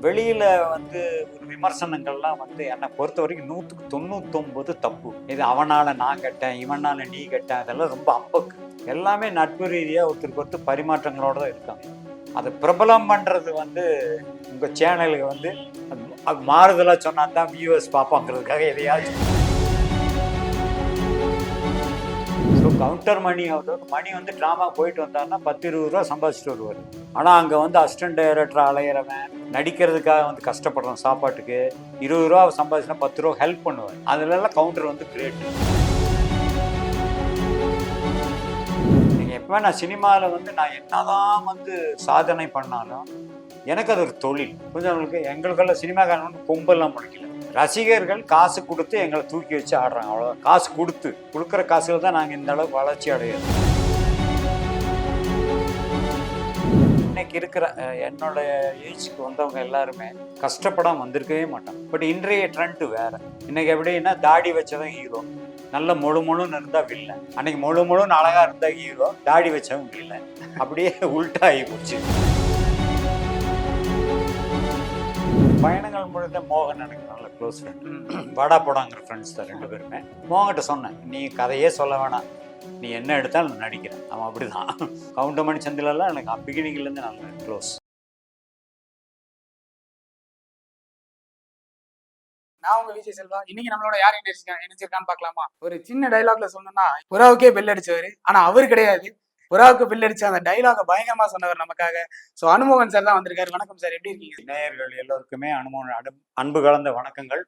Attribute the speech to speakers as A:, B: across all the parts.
A: வெளியில வந்து ஒரு விமர்சனங்கள்லாம் வந்து என்னை பொறுத்த வரைக்கும் 100க்கு 99 தப்பு. இது அவனால நான் கெட்டேன், இவனால நீ கெட்டேன், அதெல்லாம் ரொம்ப அம்பக்கு. எல்லாமே நட்பு ரீதியா ஒருத்தருக்கு ஒருத்தர் பரிமாற்றங்களோட தான் இருக்காங்க. அதை பிரபலம் பண்றது வந்து உங்க சேனலுக்கு வந்து அது மாறுதலா சொன்னா தான் வியூவர்ஸ் பார்ப்பாங்கிறதுக்காக எதையாச்சும். ஸோ கவுண்டர் மணி மணி வந்து ட்ராமா போயிட்டு வந்தாருன்னா 10-20 ரூபா சம்பாதிச்சுட்டு வருவார். ஆனால் அங்கே வந்து அசிஸ்டன்ட் டைரக்டர் அலையிறவன் நடிக்கிறதுக்காக வந்து கஷ்டப்படுறான் சாப்பாட்டுக்கு 20 ரூபா சம்பாதிச்சுனா 10 ரூபா ஹெல்ப் பண்ணுவார். அதுலலாம் கவுண்டர் வந்து கிரேட். நீங்கள் எப்போ நான் சினிமாவில் வந்து நான் என்னதான் வந்து சாதனை பண்ணாலும் எனக்கு அது ஒரு தொழில். கொஞ்சம் எங்களுக்கெல்லாம் சினிமாக்காரன் கொம்பெல்லாம் முடிக்கல. ரசிகர்கள் காசு கொடுத்து எங்களை தூக்கி வச்சு ஆடுறாங்க, அவ்வளோதான். காசு கொடுக்குற காசுல தான் நாங்கள் இந்த அளவுக்கு வளர்ச்சி அடையிறோம். இன்னைக்கு இருக்கிற என்னோட ஏஜ்க்கு வந்தவங்க எல்லாருமே கஷ்டப்படாமல் வந்திருக்கவே மாட்டாங்க. பட் இன்றைய ட்ரெண்ட் வேற. இன்னைக்கு எப்படின்னா தாடி வச்சவன் ஹீரோ, நல்ல முழுன்னு இருந்தா வில்லை. அன்னைக்கு முழுன்னு அழகா இருந்தா ஹீரோ, தாடி வச்சவன் வில்லை. அப்படியே உல்ட்டா ஆகி போச்சு. பயணங்கள் முழுக்க மோகன் எனக்கு நல்ல க்ளோஸ் ஃப்ரெண்ட். வாடா போடாங்கிற ஃப்ரெண்ட்ஸ் தான் 2 பேருமே. மோகன்கிட்ட சொன்னேன், நீ கதையே சொல்ல வேணாம், நீ என்ன எடுத்தாலும் நான் நடிக்கிறேன். அவன் அப்படிதான். கவுண்டமணி சந்திலெல்லாம் எனக்கு பிகினிங்லேருந்து நல்ல க்ளோஸ்.
B: நான் உங்க விஜய் செல்வா. இன்னைக்கு நம்மளோட யார் இணைஞ்சிருக்கான்னு பார்க்கலாமா? ஒரு சின்ன டைலாக்ல சொன்னோம்னா, புறாவுக்கே பெல் அடிச்சவர், ஆனா அவர் கிடையாது. புறாவுக்கு பெல் அடிச்ச அந்த டைலாக பயங்கரமா சொன்னவர் நமக்காக. ஸோ அனுமோகன் சார் தான் வந்திருக்காரு. வணக்கம் சார், எப்படி இருக்கீங்க?
A: நேயர்கள் எல்லோருக்குமே அன்பு கலந்த வணக்கங்கள்.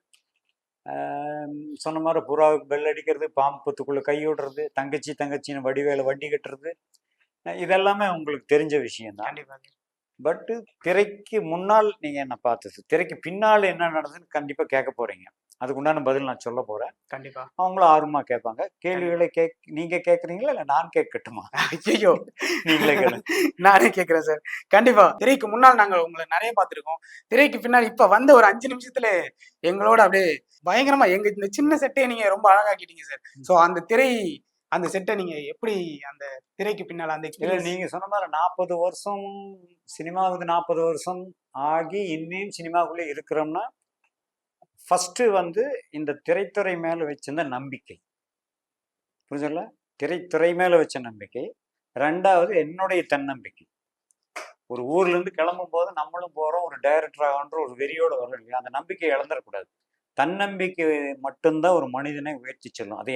A: சொன்ன மாதிரி புறாவுக்கு பெல் அடிக்கிறது, பாம்பு புத்துக்குள்ள கை விடுறது, தங்கச்சின்னு வடிவேல வண்டி கட்டுறது, இதெல்லாமே உங்களுக்கு தெரிஞ்ச விஷயம் தான்.
B: கண்டிப்பாக.
A: பட்டு திரைக்கு முன்னால் நீங்க என்ன பார்த்தது, திரைக்கு பின்னால் என்ன நடந்ததுன்னு கண்டிப்பா கேட்க போறீங்க. அதுக்கு உண்டான பதில் நான் சொல்ல போறேன்.
B: கண்டிப்பா.
A: அவங்களும் ஆர்வமா கேட்பாங்க. கேள்விகளை நீங்க கேட்குறீங்களா இல்லை நான் கேட்கட்டுமா?
B: ஐயோ,
A: நீங்களே கேளுங்க.
B: நானே கேட்கிறேன் சார். கண்டிப்பா. திரைக்கு முன்னால் நாங்கள் உங்களை நிறைய பார்த்துருக்கோம். திரைக்கு பின்னால் இப்ப வந்த ஒரு 5 நிமிஷத்துல எங்களோட அப்படியே பயங்கரமா எங்க இந்த சின்ன செட்டை நீங்க ரொம்ப அழகாக்கிட்டீங்க சார். ஸோ அந்த செட்டை நீங்க எப்படி அந்த திரைக்கு பின்னால் அந்த
A: எக்ஸ்பீரியன்ஸ்? நீங்க சொன்ன மாதிரி 40 வருஷம் சினிமாவுக்கு 40 வருஷம் ஆகி இன்னும் சினிமாவுக்குள்ளே இருக்கிறோம்னா, ஃபர்ஸ்ட் வந்து இந்த திரைத்துறை மேல வச்சிருந்த நம்பிக்கை, புரிஞ்சல, திரைத்துறை மேல வச்ச நம்பிக்கை. 2வது என்னுடைய தன்னம்பிக்கை. ஒரு ஊர்ல இருந்து கிளம்பும் போது நம்மளும் போறோம், ஒரு டைரக்டர் ஆகன்ற ஒரு வெறியோட வரும் இல்லையா? அந்த நம்பிக்கையை இழந்துடக்கூடாது. தன்னம்பிக்கை மட்டும்தான் ஒரு மனிதனை உயர்த்தி செல்லும். அது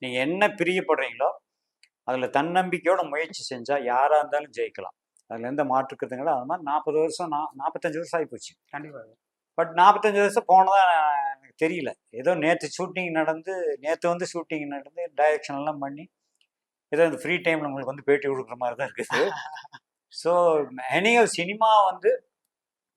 A: நீங்க என்ன பிரியப்படுறீங்களோ அதுல தன்னம்பிக்கையோட முயற்சி செஞ்சா யாரா இருந்தாலும் ஜெயிக்கலாம். அதுல எந்த மாற்றுக்கிறதுங்களோ. அது மாதிரி 40 வருஷம் 45 வருஷம் ஆகி போச்சு.
B: கண்டிப்பா.
A: பட் 45 வருஷம் போனதா எனக்கு தெரியல. ஏதோ நேற்று வந்து ஷூட்டிங் நடந்து டைரக்ஷன் எல்லாம் பண்ணி ஏதோ இந்த ஃப்ரீ டைம்ல உங்களுக்கு வந்து பேட்டி கொடுக்குற மாதிரி தான் இருக்குது. ஸோ எனியோ சினிமா வந்து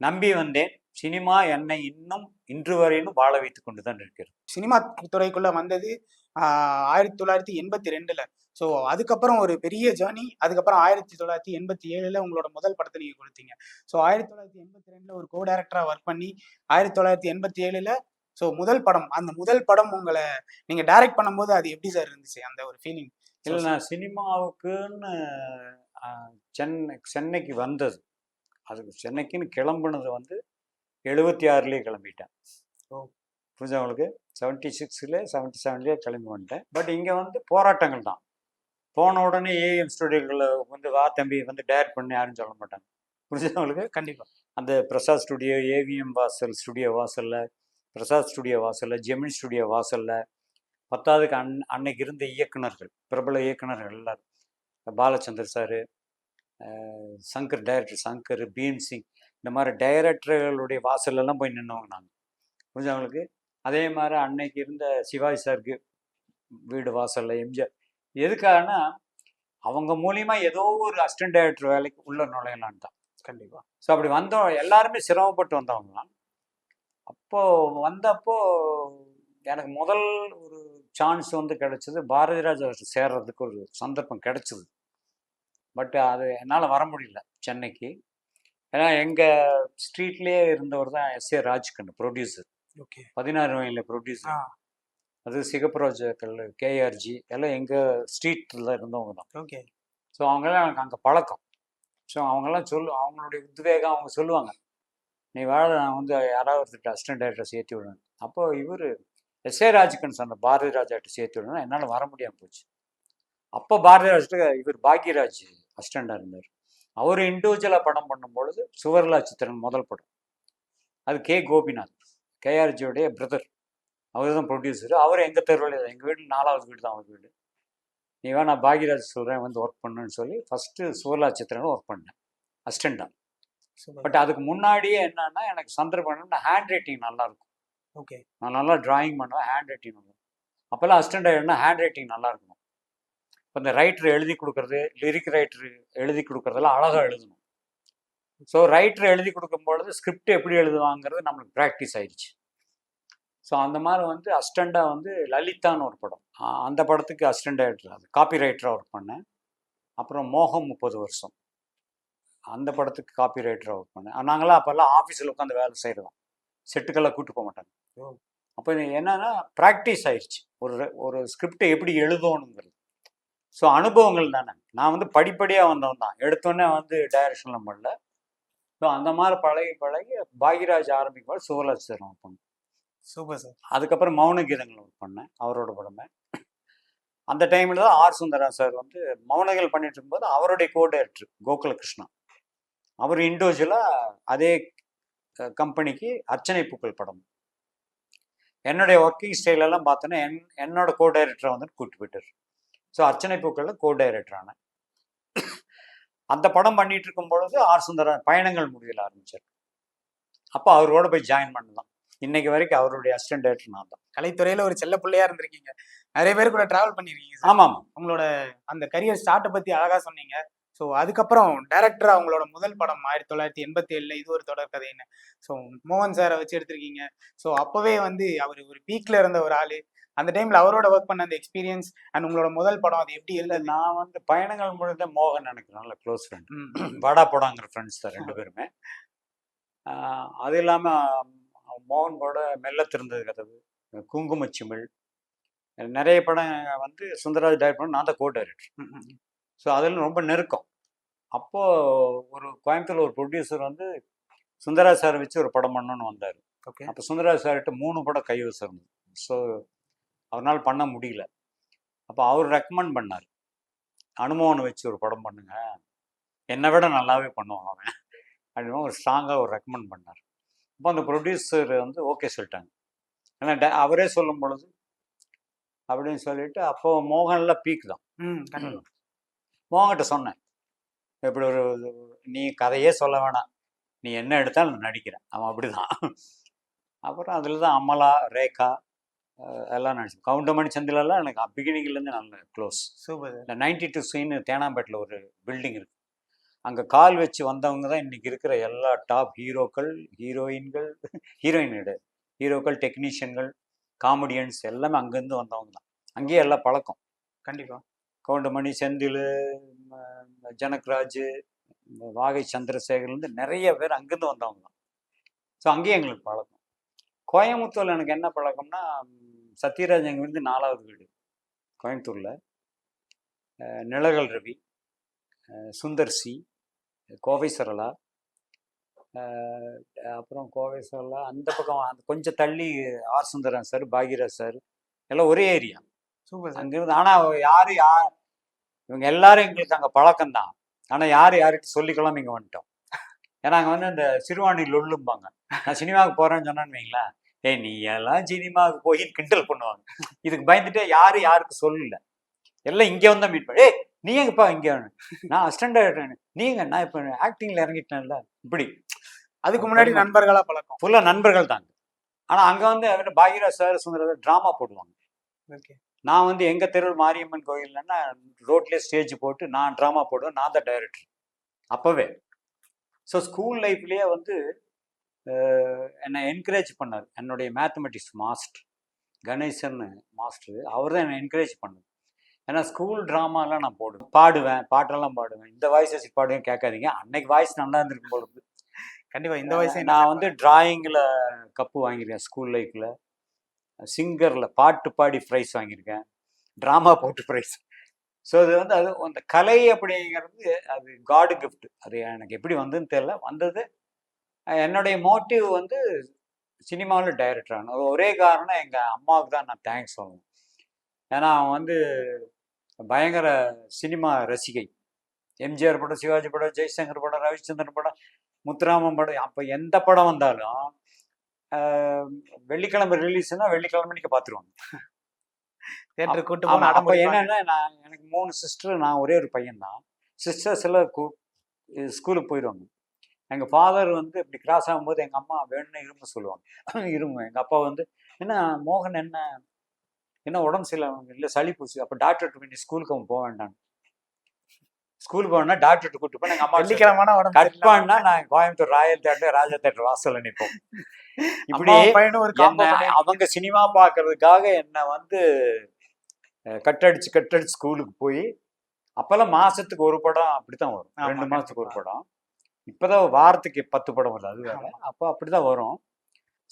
A: நம்பி வந்தேன். சினிமா என்னை இன்னும் இன்று வரையிலும் வாழ வைத்துக் கொண்டு தான் இருக்கிறது.
B: சினிமா துறைக்குள்ள வந்தது 1982ல. ஸோ அதுக்கப்புறம் ஒரு பெரிய ஜேர்னி. அதுக்கப்புறம் 1987ல உங்களோட முதல் படத்தை நீங்க கொடுத்தீங்க. ஸோ 1982ல ஒரு கோ டைரக்டரா ஒர்க் பண்ணி 1987ல ஸோ அந்த முதல் படம் உங்களை நீங்க டைரக்ட் பண்ணும்போது அது எப்படி சார் இருந்துச்சு அந்த ஒரு ஃபீலிங்?
A: இல்லை, நான் சினிமாவுக்குன்னு சென்னைக்கு வந்தது, அதுக்கு சென்னைக்குன்னு கிளம்புனது வந்து 76லேயே கிளம்பிட்டேன். புரிஞ்சா உங்களுக்கு? 76ல 77லேயே கிளம்பி வந்துட்டேன். பட் இங்கே வந்து போராட்டங்கள் தான். போன உடனே ஏஎம் ஸ்டுடியோக்களில் வந்து வா தம்பி வந்து டைரக்ட் பண்ணி யாரும் சொல்ல மாட்டாங்க. புரிஞ்சவங்களுக்கு?
B: கண்டிப்பாக.
A: அந்த பிரசாத் ஸ்டுடியோ, ஏவிஎம் ஸ்டுடியோ வாசலில், பிரசாத் ஸ்டுடியோ வாசலில், ஜெமினி ஸ்டுடியோ வாசலில், 10வதுக்கு அன்னைக்கு இருந்த இயக்குனர்கள், பிரபல இயக்குனர்கள் எல்லாரும், பாலச்சந்தர் சார், டைரக்டர் சங்கர், பீம் சிங், இந்த மாதிரி டைரக்டர்களுடைய வாசல்லாம் போய் நின்னவங்க நாங்கள். புரிஞ்சவங்களுக்கு? அதே மாதிரி அன்னைக்கு இருந்த சிவாஜி சாருக்கு வீடு வாசலில், எம்ஜிஆர். எதுக்காகனா அவங்க மூலியமா ஏதோ ஒரு அசிஸ்டன்ட் டைரக்டர் வேலைக்கு உள்ள நுழையலான்னு தான்.
B: கண்டிப்பா.
A: ஸோ அப்படி வந்தோம், எல்லாருமே சிரமப்பட்டு வந்தவங்க தான். வந்தப்போ எனக்கு முதல் ஒரு சான்ஸ் வந்து கிடைச்சது, பாரதிராஜா சேர்றதுக்கு ஒரு சந்தர்ப்பம் கிடைச்சது. பட் அது என்னால் வர முடியல சென்னைக்கு. ஏன்னா எங்கள் ஸ்ட்ரீட்லேயே இருந்தவர் தான் எஸ்.ஏ. ராஜ்கண்ணு, ப்ரொடியூசர்.
B: ஓகே.
A: 16 வயதில் ப்ரொடியூசர். அது சிகப்புராஜர்கள், கேஆர்ஜி எல்லாம் எங்கள் ஸ்ட்ரீட்டில் இருந்தவங்க தான்.
B: ஓகே.
A: ஸோ அவங்கெல்லாம் எனக்கு அங்கே பழக்கம். ஸோ அவங்கெல்லாம் அவங்களுடைய உத்வேகம் அவங்க சொல்லுவாங்க, நீ வாழ, நான் வந்து யாராவது ஒருத்தர் அசிஸ்டன்ட் டைரக்டர் சேர்த்து விடுவேன். அப்போ இவர் எஸ்ஏ ராஜுக்குன்னு சொன்ன பாரதி ராஜாட்ட சேர்த்து விடணும், என்னால் வர முடியாமல் போச்சு. அப்போ பாரதி ராஜ்கிட்ட இவர் பாக்யராஜ் அசிஸ்டண்டாக இருந்தார். அவர் இண்டிவிஜுவலாக படம் பண்ணும்பொழுது சுவர்லா சித்திரன் முதல் படம், அது கே கோபிநாத், கேஆர்ஜியோடைய பிரதர், அவர் தான் ப்ரொடியூசர். அவர் எங்கள் தெருவில், எங்கள் வீடு 4வது வீடு தான் அவர் வீடு. நீ வா, நான் பாக்யராஜ் சொல்கிறேன் வந்து ஒர்க் பண்ணுன்னு சொல்லி ஃபஸ்ட்டு சுவர்லா சித்திரனும் ஒர்க் பண்ணேன் அசிஸ்டண்டாக. பட் அதுக்கு முன்னாடியே என்னன்னா, எனக்கு சந்தர்ப்பம் ஹேண்ட் ரைட்டிங் நல்லாயிருக்கும்.
B: ஓகே.
A: நான் நல்லா டிராயிங் பண்ணுவேன், ஹேண்ட் ரைட்டிங் பண்ணுவேன். அப்போல்லாம் அசிஸ்டண்ட் ஆகிடுனா ஹேண்ட் ரைட்டிங் நல்லா இருக்கணும். இப்போ இந்த ரைட்டர் எழுதி கொடுக்குறது, லிரிக் ரைட்டர் எழுதி கொடுக்குறதெல்லாம் அழகாக எழுதணும். ஸோ ரைட்டர் எழுதி கொடுக்கும்பொழுது ஸ்கிரிப்ட் எப்படி எழுதுவாங்கிறது நம்மளுக்கு ப்ராக்டிஸ் ஆயிடுச்சு. ஸோ அந்த மாதிரி வந்து அசிஸ்டண்டாக வந்து லலிதான்னு ஒரு படம், அந்த படத்துக்கு அசிஸ்டண்ட் டைரக்டர், அது காப்பி ரைட்டராக ஒர்க் பண்ணேன். அப்புறம் மோகம் 30 வருஷம், அந்த படத்துக்கு காப்பி ரைட்டராக ஒர்க் பண்ணேன். நாங்களாம் அப்போல்லாம் ஆஃபீஸில் உட்காந்து வேலை செய்கிறோம், செட்டுக்கெல்லாம் கூப்பிட்டு போக மாட்டாங்க. அப்போ என்னன்னா ப்ராக்டிஸ் ஆயிடுச்சு ஒரு ஸ்கிரிப்டை எப்படி எழுதணுங்கிறது. ஸோ அனுபவங்கள் தானே. நான் வந்து படிப்படியாக வந்தவன் தான், எடுத்தோடனே வந்து டைரக்ஷனில் பண்ணல. ஸோ அந்த மாதிரி பழகி பழகி பாக்யராஜ் ஆரம்பிக்கும் போது சுவர்லா சித்திரன் ஒர்க் பண்ணேன்.
B: Super sir.
A: அதுக்கப்புறம் மௌன கீதங்கள் ஒர்க் பண்ணேன், அவரோட படமே. அந்த டைமில் தான் ஆர் சுந்தரா சார் வந்து மௌனங்கள் பண்ணிட்டு இருக்கும்போது அவருடைய கோ டைரக்டர் கோகுலகிருஷ்ணா, அவர் இண்டிவிஜுவலாக அதே கம்பெனிக்கு அர்ச்சனை பூக்கள் படம், என்னுடைய ஒர்க்கிங் ஸ்டைலெல்லாம் பார்த்தோன்னா என்னோட கோ டைரக்டரை வந்து கூப்பிட்டு போயிட்டார். ஸோ அர்ச்சனை பூக்களில் கோ டைரக்டரான அந்த படம் பண்ணிட்டு இருக்கும் பொழுது ஆர் சுந்தரா பயணங்கள் முடியல ஆரம்பிச்சார். அப்போ அவரோட போய் ஜாயின் பண்ணலாம். இன்னைக்கு வரைக்கும் அவருடைய அசிஸ்டன்ட் டைரக்டர் நான் தான்.
B: கலைத்துறையில ஒரு செல்ல பிள்ளையா இருந்திருக்கீங்க, நிறைய பேர் கூட டிராவல் பண்ணிருக்கீங்க.
A: ஆமாம்,
B: உங்களோட அந்த கரியர் ஸ்டார்ட்டை பத்தி அழகா சொன்னீங்க. ஸோ அதுக்கப்புறம் டைரக்டரா அவங்களோட முதல் படம் 1987 இது ஒரு தொடர் கதைன்னு. ஸோ மோகன் சாரை வச்சு எடுத்திருக்கீங்க. ஸோ அப்பவே வந்து அவர் ஒரு பீக்ல இருந்த ஒரு ஆளு. அந்த டைம்ல அவரோட ஒர்க் பண்ண அந்த எக்ஸ்பீரியன்ஸ் அண்ட் உங்களோட முதல் படம் அது எப்படி
A: இல்லை,
B: இருந்தது?
A: நான் வந்து பயணங்கள் முழுக்க மோகன் எனக்கு நல்ல க்ளோஸ் ஃப்ரெண்ட், வாடா போடாங்கிற ஃப்ரெண்ட்ஸ் தான் 2 பேருமே. அது இல்லாமல் மோகன் கூட மெல்ல திறந்தது கதவு, குங்குமச்சிமிழ், நிறைய படம் வந்து சுந்தரராஜ் டைரக்ட் பண்ண, நான் தான் கோ டைரக்டர். ஸோ அதில் ரொம்ப நெருக்கம். அப்போது ஒரு கோயம்புத்தூர் ஒரு ப்ரொடியூசர் வந்து சுந்தரராஜ் சாரை வச்சு ஒரு படம் பண்ணணும்னு வந்தார்.
B: ஓகே.
A: அப்போ சுந்தரராஜ் சார்கிட்ட 3 படம் கைவசம் இருந்தது. ஸோ அவரால் பண்ண முடியல. அப்போ அவர் ரெக்கமெண்ட் பண்ணார், அனுமோகனை வச்சு ஒரு படம் பண்ணுங்க, என்னை விட நல்லாவே பண்ணுவான் அவன் அப்படின்னு ஒரு ஸ்ட்ராங்காக ஒரு ரெக்கமெண்ட் பண்ணார். அப்போ அந்த ப்ரொடியூசர் வந்து ஓகே சொல்லிட்டாங்க. ஏன்னா அவரே சொல்லும் பொழுது அப்படின்னு சொல்லிட்டு, அப்போ மோகனில் பீக் தான். மோகன்கிட்ட சொன்னேன், இப்படி ஒரு நீ கதையே சொல்ல வேணாம், நீ என்ன எடுத்தாலும் நான் நடிக்கிறேன். அவன் அப்படிதான். அப்புறம் அதில் தான் அமலா, ரேகா எல்லாம் நடிச்சு, கவுண்டமணி சந்திலெல்லாம் எனக்கு பிகினிங்லேருந்து நல்ல க்ளோஸ்.
B: சூப்பர்.
A: இந்த 92 சீனு தேனாம்பேட்டில் ஒரு பில்டிங் இருக்குது, அங்கே கால் வச்சு வந்தவங்க தான் இன்றைக்கி இருக்கிற எல்லா டாப் ஹீரோக்கள், ஹீரோயின்கள், ஹீரோக்கள், டெக்னீஷியன்கள், காமெடியன்ஸ் எல்லாமே அங்கேருந்து வந்தவங்க தான். அங்கேயே எல்லாம் பழக்கம்.
B: கண்டிப்பாக.
A: கவுண்டமணி, செந்தில், ஜனக்ராஜ், வாகை சந்திரசேகர்லேருந்து நிறைய பேர் அங்கேருந்து வந்தவங்க தான். ஸோ அங்கேயே எங்களுக்கு பழக்கம். கோயம்புத்தூரில் எனக்கு என்ன பழக்கம்னா, சத்யராஜ் எங்கள் வந்து 4வது வீடு கோயம்புத்தூரில், நிழல்கள் ரவி, சுந்தர் சி, கோவை சரளா, அப்புறம் கோவை சரளா, அந்த பக்கம் அந்த கொஞ்சம் தள்ளி R Sundaran sir, Bhagyaraj sir, எல்லாம் ஒரே ஏரியா.
B: சூப்பர்.
A: அங்கிருந்து ஆனால் இவங்க எல்லாரும் எங்களுக்கு அங்கே பழக்கம்தான். ஆனால் யார்கிட்ட சொல்லிக்கலாம் இங்கே வந்துட்டோம். ஏன்னா அங்கே வந்து அந்த சிறுவாணி லொல்லும்பாங்க. நான் சினிமாவுக்கு போகிறேன்னு சொன்னேன்னு வைங்களேன், ஏய் நீ எல்லாம் சினிமாவுக்கு போய் கிண்டல் பண்ணுவாங்க. இதுக்கு பயந்துட்டு யாருக்கு சொல்லல, எல்லாம் இங்கே வந்தால் மீட் பண்ண, ஏய் நீ எங்கப்பா இங்கே, நான் அசிஸ்டன்ட் டைரக்டர், நீங்கள் நான் இப்போ ஆக்டிங்கில் இறங்கிட்டேன்ல, இப்படி.
B: அதுக்கு முன்னாடி நண்பர்களாக பழக்கம்,
A: ஃபுல்லாக நண்பர்கள் தாங்க. ஆனால் அங்கே வந்து பாக்யராஜ் சார், சுந்தரராஜ் ட்ராமா போடுவாங்க.
B: ஓகே. நான்
A: வந்து எங்கள் தெருவில் மாரியம்மன் கோயில்னா ரோட்லேயே ஸ்டேஜ் போட்டு நான் ட்ராமா போடுவேன், நான் தான் டைரக்டர் அப்போவே. ஸோ ஸ்கூல் லைஃப்லேயே வந்து என்னை என்கரேஜ் பண்ணார் என்னுடைய மேத்தமெட்டிக்ஸ் மாஸ்டர் கணேசன் மாஸ்டர். அவர் தான் என்னை என்கரேஜ் பண்ணார். ஏன்னா ஸ்கூல் ட்ராமாலாம் நான் பாடுவேன், பாட்டெல்லாம் பாடுவேன். இந்த வாய்ஸ் பாடுவேன் கேட்காதீங்க, அன்னைக்கு வாய்ஸ் நல்லா இருந்திருக்கும் பொழுது.
B: கண்டிப்பாக இந்த வயசு
A: நான் வந்து டிராயிங்கில் கப்பு வாங்கியிருக்கேன், ஸ்கூல் லைஃப்பில் சிங்கரில் பாட்டு பாடி ப்ரைஸ் வாங்கியிருக்கேன், ட்ராமா போட்டு ப்ரைஸ். ஸோ அது வந்து அந்த கலை அப்படிங்கிறது அது காடு கிஃப்ட். அது எனக்கு எப்படி வந்ததுன்னு தெரியல, வந்தது என்னுடைய மோட்டிவ் வந்து சினிமாவில் டைரக்டர் ஆகணும். ஒரே காரணம் எங்கள் அம்மாவுக்கு தான் நான் தேங்க்ஸ் சொல்லணும். ஏன்னா அவன் வந்து பயங்கர சினிமா ரசிகை. எம்ஜிஆர் படம், சிவாஜி படம், ஜெய்சங்கர் படம், ரவிச்சந்திரன் படம், முத்துராமன் படம், அப்போ எந்த படம் வந்தாலும் வெள்ளிக்கிழமை ரிலீஸ்னா வெள்ளிக்கிழமைக்கு பார்த்துருவாங்க.
B: தியேட்டர் கூட்டு
A: ஆமா,
B: போன
A: அப்போ என்னன்னா எனக்கு 3 சிஸ்டர், நான் ஒரே ஒரு பையன் தான். சிஸ்டர்ஸ் எல்லாம் ஸ்கூலுக்கு போயிடுவாங்க. எங்கள் ஃபாதர் வந்து இப்படி கிராஸ் ஆகும்போது எங்கள் அம்மா வேணும்னு இரும்ப சொல்லுவாங்க. இரும்பு. எங்கள் அப்பா வந்து என்ன மோகன் என்ன உடம்பு சரியில்லை, இல்லை சளி பூச்சி, அப்போ டாக்டர்கிட்ட வேண்டிய ஸ்கூலுக்கு அவன் போக வேண்டாம். ஸ்கூலுக்கு போனா டாக்டர்கிட்ட கூட்டு போய் எங்கள் அம்மா
B: வெள்ளிக்கிழமான உடம்பு
A: கட் பண்ணா நான் கோயம்புத்தூர் ராயல் தேட்டர், ராஜா தேட்டர் வாசல்ல நிற்போம். இப்படி
B: பையனும் ஒரு
A: அவங்க சினிமா பார்க்கறதுக்காக என்னை வந்து கட்டடிச்சு ஸ்கூலுக்கு போய், அப்பெல்லாம் மாசத்துக்கு ஒரு படம் அப்படித்தான் வரும், 2 மாசத்துக்கு ஒரு படம். இப்பதான் வாரத்துக்கு 10 படம் வருது, அது வேற. அப்போ அப்படிதான் வரும்.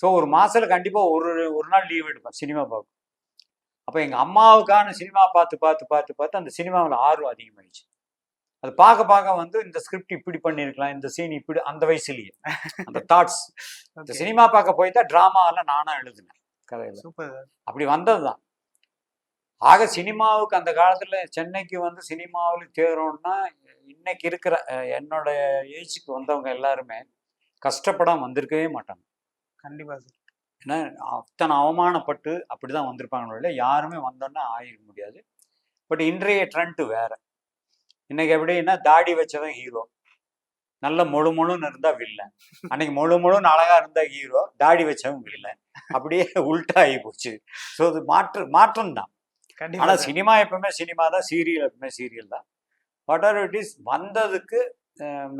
A: ஸோ ஒரு மாசத்துல கண்டிப்பா ஒரு நாள் லீவ் எடுப்பேன் சினிமா பார்க்க. அப்போ எங்க அம்மாவுக்கான சினிமா பார்த்து அந்த சினிமாவில் ஆர்வம் அதிகமாயிடுச்சு. அது பார்க்க வந்து இந்த ஸ்கிரிப்ட் இப்படி பண்ணியிருக்கலாம், இந்த சீன் இப்படி, அந்த வயசுலயே அந்த தாட்ஸ். இந்த சினிமா பார்க்க போய் தான் டிராமாவெல்லாம் நானா எழுதுனேன் கதையில. அப்படி வந்ததுதான். ஆக சினிமாவுக்கு அந்த காலத்துல சென்னைக்கு வந்து சினிமாவில் தேரோம்னா இன்னைக்கு இருக்கிற என்னோட ஏஜுக்கு வந்தவங்க எல்லாருமே கஷ்டப்படாம வந்திருக்கவே மாட்டாங்க.
B: கண்டிப்பா சார்.
A: ஏன்னா அத்தனை அவமானப்பட்டு அப்படிதான் வந்திருப்பாங்களோ இல்லை, யாருமே வந்தோன்னா ஆகிட முடியாது. பட் இன்றைய ட்ரெண்ட் வேற. இன்னைக்கு எப்படின்னா தாடி வச்சவன் ஹீரோ, நல்ல முழுன்னு இருந்தா வில்லன். அன்னைக்கு முழுன்னு அழகா இருந்தா ஹீரோ, தாடி வச்சவன் வில்லன். அப்படியே உல்ட்டா ஆகி போச்சு. ஸோ அது மாற்றம் தான். ஆனா சினிமா எப்பவுமே சினிமா தான், சீரியல் எப்பவுமே சீரியல் தான். What are it is. வந்ததுக்கு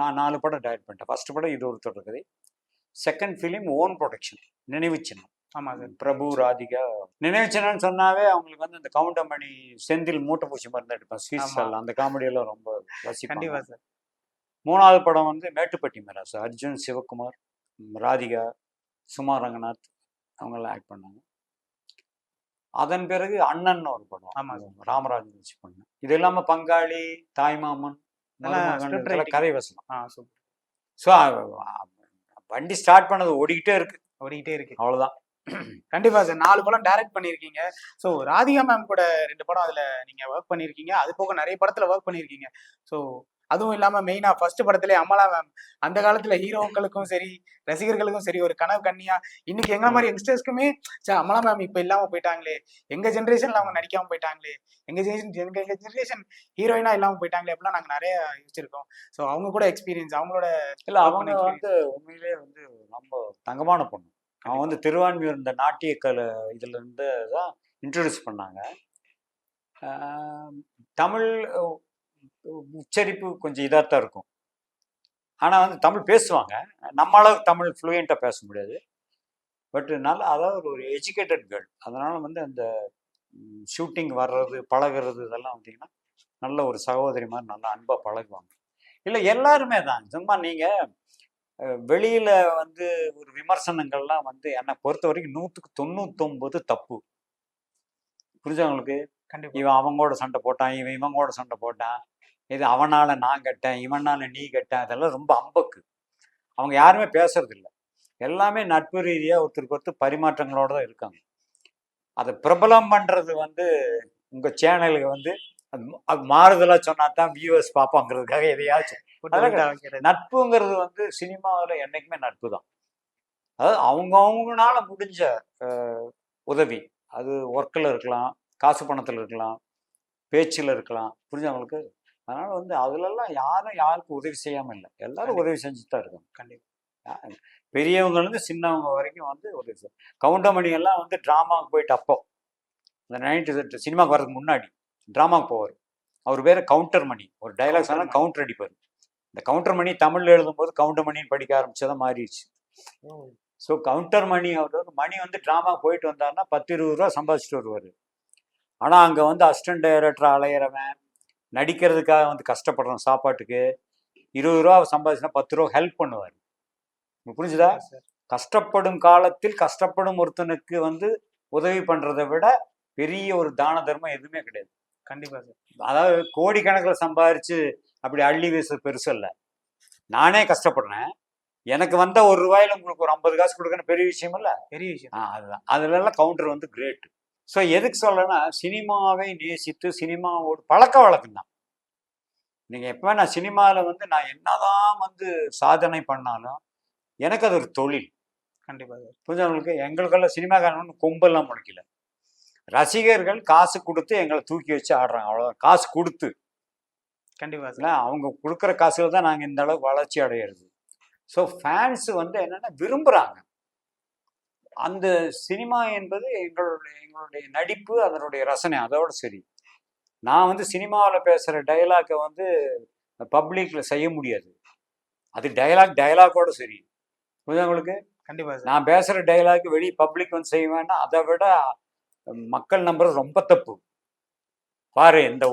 A: நான் 4 படம் டைரக்ட் பண்ணிட்டேன். ஃபர்ஸ்ட் படம் இது ஒரு தொடர்கதை. செகண்ட் ஃபிலிம் ஓன் ப்ரொடக்ஷன், நினைவு சின்னம்.
B: ஆமா சார்.
A: பிரபு, ராதிகா. நினைவு சின்னம்னு சொன்னாவே அவங்களுக்கு வந்து இந்த கவுண்டமணி, செந்தில் மூட்டை பூச்சி மருந்து எடுப்பேன், ஸ்வீட்ஸ், அந்த காமெடியெல்லாம் ரொம்ப ரசிப்பாங்க சார். 3வது படம் வந்து மேட்டுப்பட்டி மெராஸ், அர்ஜுன், சிவகுமார், ராதிகா, சுமா ரங்கநாத் அவங்கெல்லாம் ஆக்ட் பண்ணாங்க. அதன் பிறகு அண்ணன் ஒரு படம் ராமராஜன் வச்சு பண்ணேன். இது இல்லாம பங்காளி, தாய்மாமன், கதை வசனம். ஸோ வண்டி ஸ்டார்ட் பண்ணது ஓடிக்கிட்டே இருக்கு அவ்வளவுதான்.
B: கண்டிப்பா சார். 4 படம் டைரக்ட் பண்ணிருக்கீங்க. ஸோ ராதிகா மேம் கூட 2 படம் அதுல நீங்க ஒர்க் பண்ணிருக்கீங்க. அது போக நிறைய படத்துல ஒர்க் பண்ணிருக்கீங்க. ஸோ அதுவும் இல்லாம மெயினா ஃபர்ஸ்ட் படத்திலே அமலா மேம், அந்த காலத்துல ஹீரோக்களுக்கும் சரி ரசிகர்களுக்கும் சரி ஒரு கனவு கண்ணியா, இன்னைக்கு எங்களை மாதிரி யங்ஸ்டர்ஸ்க்குமே அமலா மேம் இப்ப இல்லாம போயிட்டாங்களே, எங்க ஜென்ரேஷன்ல அவங்க நடிக்காம போயிட்டாங்களே, எங்க ஜென்ரேஷன் ஹீரோயினா இல்லாம போயிட்டாங்களே அப்படிலாம் நாங்க நிறைய யோசிச்சிருக்கோம். ஸோ அவங்க கூட எக்ஸ்பீரியன்ஸ், அவங்களோட
A: இல்ல அவங்க வந்து உண்மையிலேயே வந்து ரொம்ப தங்கமான பொண்ணு. அவன் வந்து திருவான்மியூர் இந்த நாட்டிய கலை இதுல இருந்து தான் இன்ட்ரடியூஸ் பண்ணாங்க. தமிழ் உச்சரிப்பு கொஞ்சம் இதாக தான் இருக்கும். ஆனால் வந்து தமிழ் பேசுவாங்க. நம்ம அளவுக்கு தமிழ் ஃப்ளூயண்ட்டாக பேச முடியாது. பட் நல்லா, அதாவது ஒரு எஜுகேட்டட் கேர்ள். அதனால் வந்து அந்த ஷூட்டிங் வர்றது, பழகிறது இதெல்லாம் வந்தீங்கன்னா நல்ல ஒரு சகோதரி மாதிரி நல்லா அன்பாக பழகுவாங்க. இல்லை எல்லாருமே தான். சும்மா நீங்கள் வெளியில் வந்து ஒரு விமர்சனங்கள்லாம் வந்து என்னை பொறுத்த வரைக்கும் 100க்கு 99 தப்பு. புரிஞ்சவங்களுக்கு. இவன் அவங்களோட சண்டை போட்டான், இவன் இவங்களோட சண்டை போட்டான், இது அவனால நான் கெட்டேன், இவனால நீ கெட்டேன், அதெல்லாம் ரொம்ப அம்பக்கு. அவங்க யாருமே பேசுறது இல்லை. எல்லாமே நட்பு ரீதியாக ஒருத்தருக்கு ஒருத்தர் பரிமாற்றங்களோட தான் இருக்காங்க. அதை பிரபலம் பண்றது வந்து உங்க சேனலுக்கு வந்து அது மாறுதலா சொன்னா தான் வியூவர்ஸ் பார்ப்பாங்கிறதுக்காக எதையாச்சும். நட்புங்கிறது வந்து சினிமாவில் என்னைக்குமே நட்பு தான். அதாவது அவங்கவுங்கனால முடிஞ்ச உதவி, அது ஒர்க்கில் இருக்கலாம், காசு பணத்தில் இருக்கலாம், பேச்சில் இருக்கலாம். புரிஞ்சவங்களுக்கு. அதனால வந்து அதுலெல்லாம் யாருக்கும் உதவி செய்யாமல் இல்லை. எல்லாரும் உதவி செஞ்சுட்டு தான் இருக்காங்க. கண்டிப்பாக பெரியவங்கலேருந்து சின்னவங்க வரைக்கும் வந்து உதவி செய்யும். கவுண்டமணி எல்லாம் வந்து ட்ராமாவுக்கு போயிட்டு அப்போ இந்த 90s சினிமாவுக்கு வர்றதுக்கு முன்னாடி ட்ராமாவுக்கு போவார். அவர் பேர் கவுண்டர் மணி. ஒரு டைலாக்ஸ் எல்லாம் கவுண்டர் அடிப்பார். இந்த கவுண்டர் மணி தமிழில் எழுதும்போது கவுண்டர் மணின்னு படிக்க ஆரம்பிச்சதான் மாறிடுச்சு. ஸோ கவுண்டர் மணி, அவர் மணி வந்து ட்ராமாவுக்கு போயிட்டு வந்தாருன்னா 10-20 ரூபா சம்பாதிச்சுட்டு வருவார். ஆனால் அங்கே வந்து அசிஸ்டன்ட் டைரக்டர் அலையிறவன், நடிக்கிறதுக்காக வந்து கஷ்டப்படுறோம், சாப்பாட்டுக்கு 20 ரூபா சம்பாதிச்சுனா 10 ரூபா ஹெல்ப் பண்ணுவார். புரிஞ்சுதா? கஷ்டப்படும் காலத்தில் கஷ்டப்படும் ஒருத்தனுக்கு வந்து உதவி பண்றதை விட பெரிய ஒரு தான தர்மம் எதுவுமே கிடையாது. கண்டிப்பா சார். அதாவது கோடிக்கணக்கில் சம்பாதிச்சு அப்படி அள்ளி வீச பெருசு இல்லை. நானே கஷ்டப்படுறேன். எனக்கு வந்த ₹1 உங்களுக்கு ஒரு 50 காசு கொடுக்கணும் பெரிய விஷயம் இல்ல.
B: பெரிய விஷயம்.
A: அதுதான் அதுலலாம் கவுண்டர் வந்து கிரேட். ஸோ எதுக்கு சொல்றேன்னா சினிமாவை நேசித்து சினிமாவோட பழக்க வழக்கம் தான். நீங்க எப்பவுமே நான் சினிமாவில் வந்து நான் என்னதான் வந்து சாதனை பண்ணாலும் எனக்கு அது ஒரு தொழில்.
B: கண்டிப்பா சார்.
A: புரிஞ்சா உங்களுக்கு? எங்களுக்கெல்லாம் சினிமாக்காரன் கொம்பெல்லாம் முளைக்கல. ரசிகர்கள் காசு கொடுத்து எங்களை தூக்கி வச்சு ஆடுறாங்க, அவ்வளோதான். காசு கொடுத்து
B: கண்டிப்பா
A: இல்ல,
B: சார்.
A: அவங்க கொடுக்குற காசுல தான் நாங்கள் இந்த அளவுக்கு வளர்ச்சி அடையிறது. ஸோ ஃபேன்ஸ் வந்து என்னன்னா விரும்புறாங்க. அந்த சினிமா என்பது எங்களுடைய நடிப்பு, அதனுடைய ரசனை, அதோட சரி. நான் வந்து சினிமாவில் பேசுகிற டயலாக்கை வந்து பப்ளிக்கில் செய்ய முடியாது. அது டயலாக்கோட சரி. புரியுதா உங்களுக்கு?
B: கண்டிப்பா சார்.
A: நான் பேசுகிற டயலாக் வெளி பப்ளிக் வந்து செய்வேன்னா அதை விட மக்கள் நம்புறது ரொம்ப தப்பு. பாரு இந்த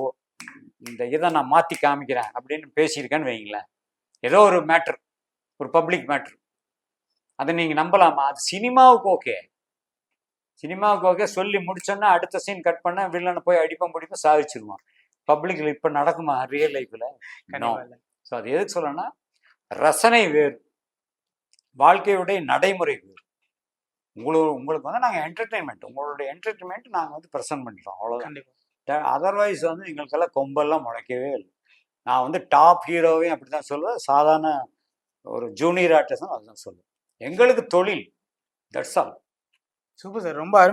A: இதை நான் மாற்றி காமிக்கிறேன் அப்படின்னு பேசியிருக்கேன்னு வைங்களேன். ஏதோ ஒரு மேட்ரு, ஒரு பப்ளிக் மேட்ரு, அதை நீங்கள் நம்பலாமா? அது சினிமாவுக்கு ஓகே. சினிமாவுக்கு ஓகே. சொல்லி முடிச்சோன்னா அடுத்த சீன் கட் பண்ண வில்லனை போய் அடிப்போம் பிடிப்போம் சாதிச்சிருவான். பப்ளிக்கில் இப்போ நடக்குமா ரியல் லைஃப்பில்?
B: கண்டிப்பா இல்ல.
A: ஸோ அது எதுக்கு சொல்லணும்னா ரசனை வேறு, வாழ்க்கையுடைய நடைமுறை வேறு. உங்களுக்கு வந்து நாங்கள் என்டர்டெயின்மெண்ட், உங்களுடைய என்டர்டெயின்மெண்ட் நாங்கள் வந்து ப்ரெசென்ட் பண்ணிட்டோம், அவ்வளோதான்.
B: கண்டிப்பா.
A: அதர்வைஸ் வந்து எங்களுக்கெல்லாம் கொம்பெல்லாம் முளைக்கவே இல்லை. நான் வந்து டாப் ஹீரோவையும் அப்படி தான் சொல்லுவேன், சாதாரண ஒரு ஜூனியர் ஆர்டிஸ்டும் அதுதான் சொல்லுவேன். எங்களுக்கு தொழில், தட்ஸ் ஆல்.
B: Super sir. ரொம்ப